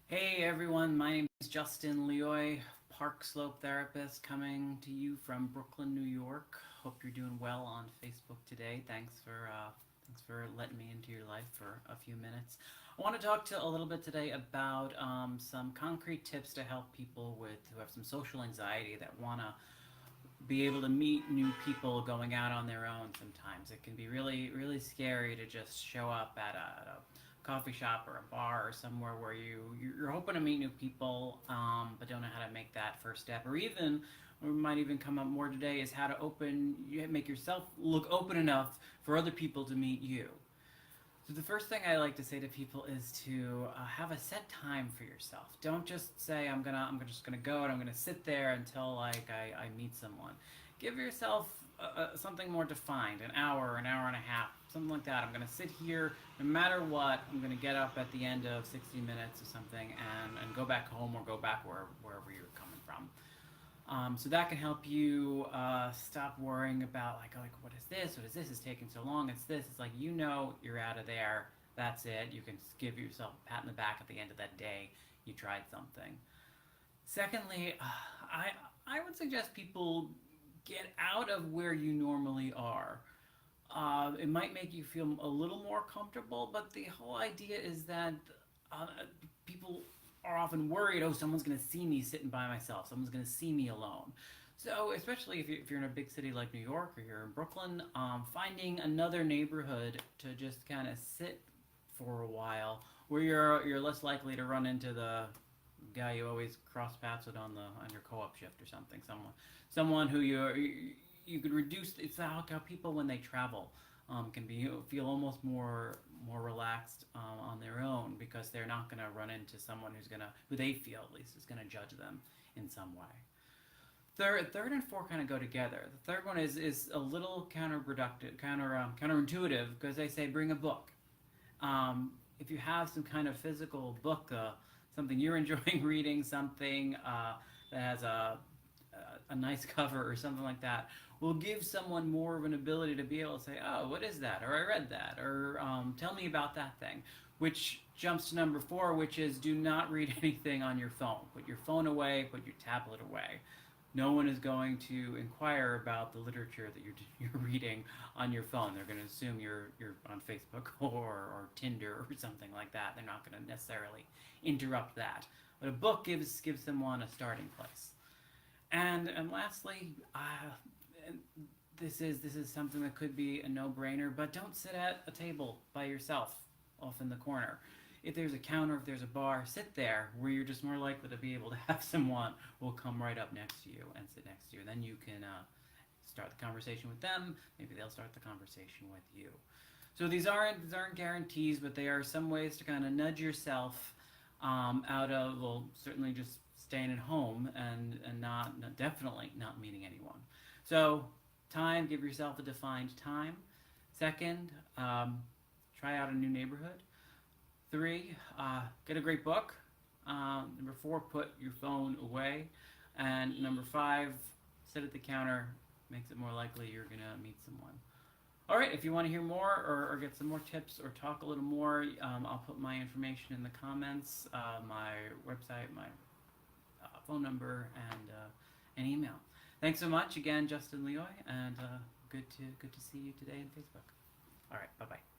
Hey everyone, my name is Justin Leoy, Park Slope Therapist, coming to you from Brooklyn, New York. Hope you're doing well on Facebook today. Thanks for letting me into your life for a few minutes. I want to talk to a little bit today about some concrete tips to help people who have some social anxiety that want to be able to meet new people going out on their own sometimes. It can be really, really scary to just show up at a coffee shop or a bar or somewhere where you're hoping to meet new people, but don't know how to make that first step. Or even, what might even come up more today is how to make yourself look open enough for other people to meet you. So the first thing I like to say to people is to have a set time for yourself. Don't just say I'm just gonna go and I'm gonna sit there until I meet someone. Give yourself something more defined, an hour and a half, something like that. I'm gonna sit here no matter what. I'm gonna get up at the end of 60 minutes or something and go back home or go back wherever you're coming from. So that can help you stop worrying about like what is this? What is this? It's taking so long. It's this. It's like you're out of there. That's it. You can give yourself a pat in the back at the end of that day. You tried something. Secondly, I would suggest people get out of where you normally are. It might make you feel a little more comfortable, but the whole idea is that uh, people are often worried, oh, someone's going to see me sitting by myself, someone's going to see me alone. So, especially if you're in a big city like New York or you're in Brooklyn, finding another neighborhood to just kind of sit for a while where you're less likely to run into the guy you always cross paths with on your co-op shift or something, someone who you could reduce. It's how people when they travel can feel almost more relaxed on their own because they're not going to run into someone who they feel at least is gonna judge them in some way. Third and four kind of go together. The third one is a little counterproductive, counterintuitive because they say bring a book. If you have some kind of physical book, something you're enjoying reading, something that has a nice cover or something like that, will give someone more of an ability to be able to say, oh, what is that? Or I read that. Or tell me about that thing. Which jumps to number four, which is do not read anything on your phone. Put your phone away, put your tablet away. No one is going to inquire about the literature that you're reading on your phone. They're going to assume you're on Facebook or Tinder or something like that. They're not going to necessarily interrupt that. But a book gives someone a starting place. And lastly, this is something that could be a no-brainer, but don't sit at a table by yourself off in the corner. If there's a counter, if there's a bar, sit there where you're just more likely to be able to have someone who will come right up next to you and sit next to you. Then you can start the conversation with them. Maybe they'll start the conversation with you. So these aren't guarantees, but they are some ways to kind of nudge yourself out of, well, certainly just staying at home and definitely not meeting anyone. So time, give yourself a defined time. Second, try out a new neighborhood. Three, get a great book. Number four, put your phone away. And number five, sit at the counter. Makes it more likely you're going to meet someone. All right, if you want to hear more or get some more tips or talk a little more, I'll put my information in the comments, my website, my phone number, and an email. Thanks so much again, Justin Leoy, and good to see you today on Facebook. All right, bye bye.